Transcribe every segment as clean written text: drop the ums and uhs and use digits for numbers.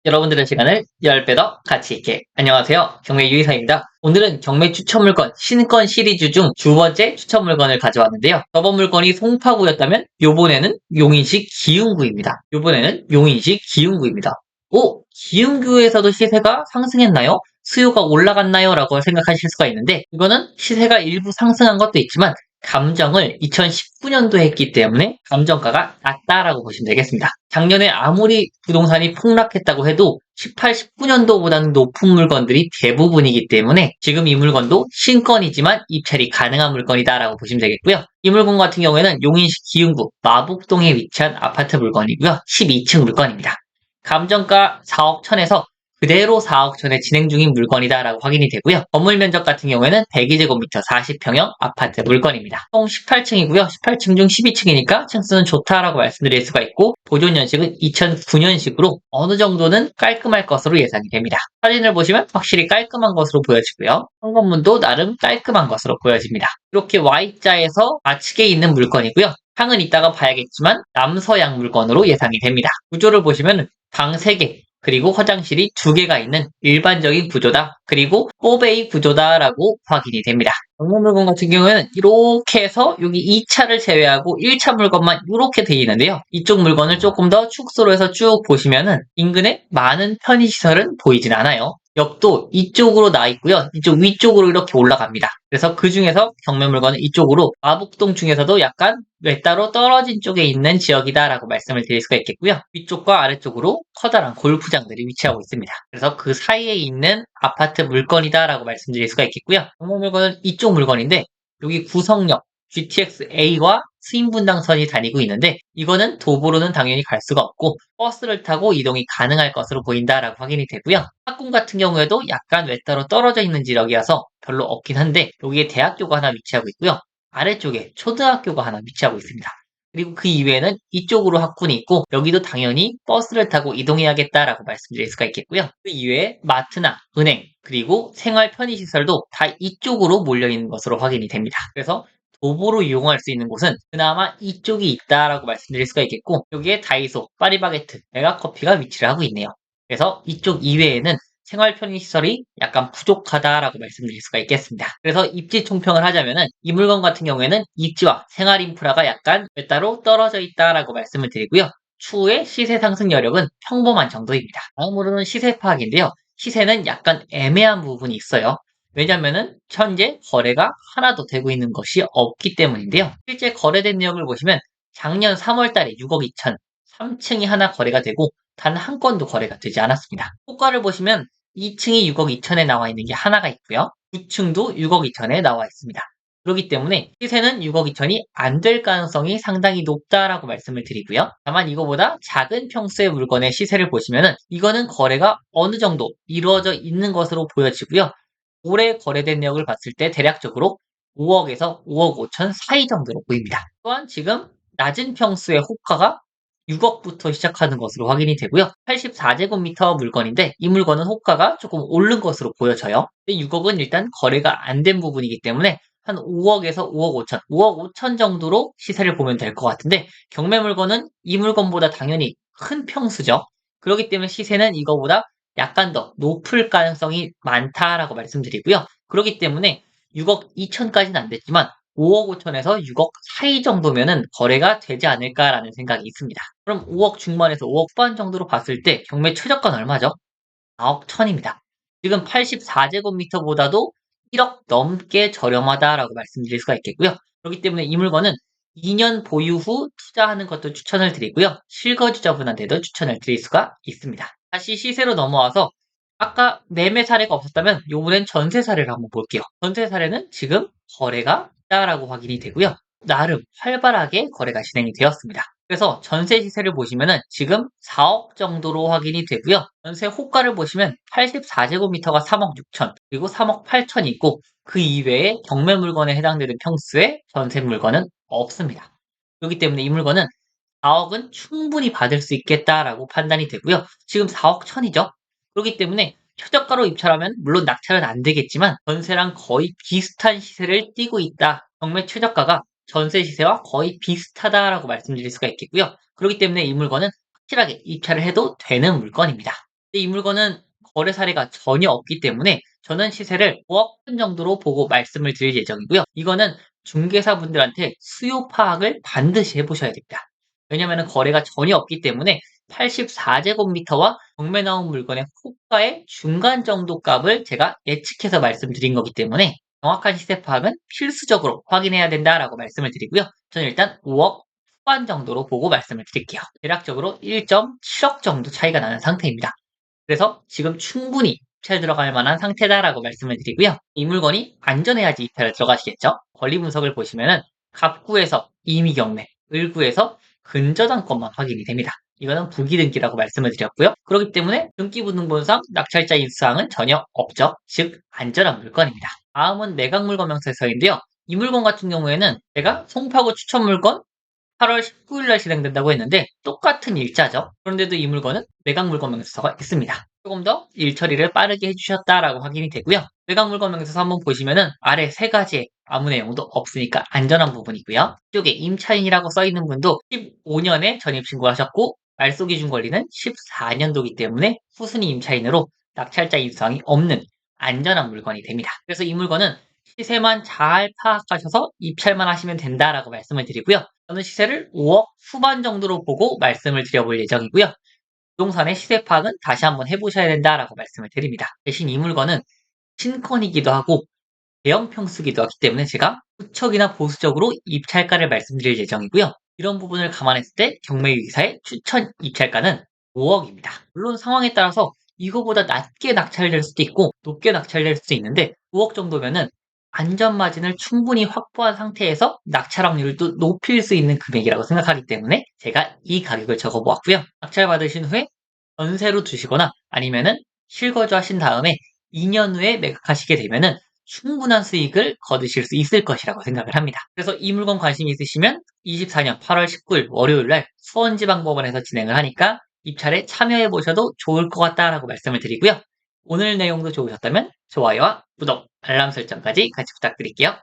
여러분들의 시간을 10배 더 가치 있게. 안녕하세요. 경매 유이사입니다. 오늘은 경매 추천 물건 신권 시리즈 중 두 번째 추천 물건을 가져왔는데요. 저번 물건이 송파구였다면 요번에는 용인시 기흥구입니다. 오, 기흥구에서도 시세가 상승했나요? 수요가 올라갔나요? 라고 생각하실 수가 있는데 이거는 시세가 일부 상승한 것도 있지만 감정을 2019년도에 했기 때문에 감정가가 낮다라고 보시면 되겠습니다. 작년에 아무리 부동산이 폭락했다고 해도 18, 19년도보다는 높은 물건들이 대부분이기 때문에 지금 이 물건도 신건이지만 입찰이 가능한 물건이다라고 보시면 되겠고요. 이 물건 같은 경우에는 용인시 기흥구 마북동에 위치한 아파트 물건이고요. 12층 물건입니다. 감정가 4억 천에서 그대로 4억 천에 진행 중인 물건이다라고 확인이 되고요. 건물 면적 같은 경우에는 102제곱미터 40평형 아파트 물건입니다. 총 18층이고요. 18층 중 12층이니까 층수는 좋다라고 말씀드릴 수가 있고 보존 연식은 2009년식으로 어느 정도는 깔끔할 것으로 예상이 됩니다. 사진을 보시면 확실히 깔끔한 것으로 보여지고요. 현관문도 나름 깔끔한 것으로 보여집니다. 이렇게 Y자에서 좌측에 있는 물건이고요. 창은 이따가 봐야겠지만 남서양 물건으로 예상이 됩니다. 구조를 보시면 방 3개, 그리고 화장실이 2개가 있는 일반적인 구조다. 그리고 꼬베이 구조다라고 확인이 됩니다. 정문 물건 같은 경우에는 이렇게 해서 여기 2차를 제외하고 1차 물건만 이렇게 되어 있는데요. 이쪽 물건을 조금 더 축소로 해서 쭉 보시면은 인근에 많은 편의시설은 보이진 않아요. 역도 이쪽으로 나 있고요. 이쪽 위쪽으로 이렇게 올라갑니다. 그래서 그 중에서 경매 물건은 이쪽으로 마북동 중에서도 약간 외따로 떨어진 쪽에 있는 지역이다라고 말씀을 드릴 수가 있겠고요. 위쪽과 아래쪽으로 커다란 골프장들이 위치하고 있습니다. 그래서 그 사이에 있는 아파트 물건이다라고 말씀드릴 수가 있겠고요. 경매 물건은 이쪽 물건인데 여기 구성역 GTX-A와 수인분당선이 다니고 있는데 이거는 도보로는 당연히 갈 수가 없고 버스를 타고 이동이 가능할 것으로 보인다라고 확인이 되고요. 학군 같은 경우에도 약간 외따로 떨어져 있는 지역이어서 별로 없긴 한데 여기에 대학교가 하나 위치하고 있고요. 아래쪽에 초등학교가 하나 위치하고 있습니다. 그리고 그 이외에는 이쪽으로 학군이 있고 여기도 당연히 버스를 타고 이동해야겠다라고 말씀드릴 수가 있겠고요. 그 이외에 마트나 은행 그리고 생활 편의시설도 다 이쪽으로 몰려있는 것으로 확인이 됩니다. 그래서 도보로 이용할 수 있는 곳은 그나마 이쪽이 있다라고 말씀드릴 수가 있겠고 여기에 다이소, 파리바게트, 메가커피가 위치를 하고 있네요. 그래서 이쪽 이외에는 생활 편의시설이 약간 부족하다라고 말씀드릴 수가 있겠습니다. 그래서 입지 총평을 하자면은 이 물건 같은 경우에는 입지와 생활 인프라가 약간 따로 떨어져 있다라고 말씀을 드리고요. 추후에 시세 상승 여력은 평범한 정도입니다. 다음으로는 시세 파악인데요. 시세는 약간 애매한 부분이 있어요. 왜냐면은 현재 거래가 하나도 되고 있는 것이 없기 때문인데요. 실제 거래된 내역을 보시면 작년 3월 달에 6억 2천, 3층이 하나 거래가 되고 단 한 건도 거래가 되지 않았습니다. 호가를 보시면 2층이 6억 2천에 나와 있는 게 하나가 있고요. 9층도 6억 2천에 나와 있습니다. 그렇기 때문에 시세는 6억 2천이 안 될 가능성이 상당히 높다라고 말씀을 드리고요. 다만 이거보다 작은 평수의 물건의 시세를 보시면은 이거는 거래가 어느 정도 이루어져 있는 것으로 보여지고요. 올해 거래된 내역을 봤을 때 대략적으로 5억에서 5억 5천 사이 정도로 보입니다. 또한 지금 낮은 평수의 호가가 6억부터 시작하는 것으로 확인이 되고요. 84제곱미터 물건인데 이 물건은 호가가 조금 오른 것으로 보여져요. 6억은 일단 거래가 안 된 부분이기 때문에 한 5억에서 5억 5천, 5억 5천 정도로 시세를 보면 될 것 같은데 경매 물건은 이 물건보다 당연히 큰 평수죠. 그렇기 때문에 시세는 이거보다 약간 더 높을 가능성이 많다라고 말씀드리고요. 그렇기 때문에 6억 2천까지는 안 됐지만 5억 5천에서 6억 사이 정도면은 거래가 되지 않을까라는 생각이 있습니다. 그럼 5억 중반에서 5억 후반 정도로 봤을 때 경매 최저가는 얼마죠? 4억 천입니다. 지금 84제곱미터보다도 1억 넘게 저렴하다라고 말씀드릴 수가 있겠고요. 그렇기 때문에 이 물건은 2년 보유 후 투자하는 것도 추천을 드리고요. 실거주자분한테도 추천을 드릴 수가 있습니다. 다시 시세로 넘어와서 아까 매매 사례가 없었다면 요번엔 전세 사례를 한번 볼게요. 전세 사례는 지금 거래가 있다라고 확인이 되고요. 나름 활발하게 거래가 진행이 되었습니다. 그래서 전세 시세를 보시면은 지금 4억 정도로 확인이 되고요. 전세 호가를 보시면 84제곱미터가 3억 6천, 그리고 3억 8천이 있고 그 이외에 경매 물건에 해당되는 평수에 전세 물건은 없습니다. 그렇기 때문에 이 물건은 4억은 충분히 받을 수 있겠다라고 판단이 되고요. 지금 4억 천이죠. 그렇기 때문에 최저가로 입찰하면 물론 낙찰은 안 되겠지만 전세랑 거의 비슷한 시세를 띠고 있다. 경매 최저가가 전세 시세와 거의 비슷하다라고 말씀드릴 수가 있겠고요. 그렇기 때문에 이 물건은 확실하게 입찰을 해도 되는 물건입니다. 이 물건은 거래 사례가 전혀 없기 때문에 저는 시세를 5억 원 정도로 보고 말씀을 드릴 예정이고요. 이거는 중개사분들한테 수요 파악을 반드시 해보셔야 됩니다. 왜냐하면 거래가 전혀 없기 때문에 84제곱미터와 경매 나온 물건의 호가의 중간 정도 값을 제가 예측해서 말씀드린 거기 때문에 정확한 시세 파악은 필수적으로 확인해야 된다라고 말씀을 드리고요. 저는 일단 5억 후반 정도로 보고 말씀을 드릴게요. 대략적으로 1.7억 정도 차이가 나는 상태입니다. 그래서 지금 충분히 입찰 들어갈 만한 상태다라고 말씀을 드리고요. 이 물건이 안전해야지 입찰을 들어가시겠죠? 권리 분석을 보시면은 갑구에서 임의경매, 을구에서 근저당권만 확인이 됩니다. 이거는 부기등기라고 말씀을 드렸고요. 그렇기 때문에 등기부등본상 낙찰자 인수사항은 전혀 없죠. 즉 안전한 물건입니다. 다음은 매각 물건 명세서인데요. 이 물건 같은 경우에는 제가 송파구 추천 물건 8월 19일 날 진행된다고 했는데 똑같은 일자죠. 그런데도 이 물건은 매각 물건 명세서가 있습니다. 조금 더 일 처리를 빠르게 해주셨다라고 확인이 되고요. 매각 물건 명세서 한번 보시면은 아래 세 가지에 아무 내용도 없으니까 안전한 부분이고요. 이쪽에 임차인이라고 써 있는 분도 15년에 전입 신고하셨고 말소 기준 권리는 14년도이기 때문에 후순위 임차인으로 낙찰자 인수항이 없는 안전한 물건이 됩니다. 그래서 이 물건은 시세만 잘 파악하셔서 입찰만 하시면 된다라고 말씀을 드리고요. 저는 시세를 5억 후반 정도로 보고 말씀을 드려볼 예정이고요. 부동산의 시세 파악은 다시 한번 해보셔야 된다라고 말씀을 드립니다. 대신 이 물건은 신kon이기도 하고 대형 평수기도 하기 때문에 제가 후척이나 보수적으로 입찰가를 말씀드릴 예정이고요. 이런 부분을 감안했을 때 경매기사의 추천 입찰가는 5억입니다. 물론 상황에 따라서 이거보다 낮게 낙찰될 수도 있고 높게 낙찰될 수도 있는데 5억 정도면은 안전 마진을 충분히 확보한 상태에서 낙찰 확률을 또 높일 수 있는 금액이라고 생각하기 때문에 제가 이 가격을 적어 보았고요. 낙찰 받으신 후에 전세로 두시거나 아니면은 실거주 하신 다음에 2년 후에 매각하시게 되면은 충분한 수익을 거두실 수 있을 것이라고 생각을 합니다. 그래서 이 물건 관심이 있으시면 24년 8월 19일 월요일 날 수원지방법원에서 진행을 하니까 입찰에 참여해 보셔도 좋을 것 같다라고 말씀을 드리고요. 오늘 내용도 좋으셨다면 좋아요와 구독, 알람 설정까지 같이 부탁드릴게요.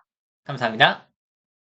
감사합니다.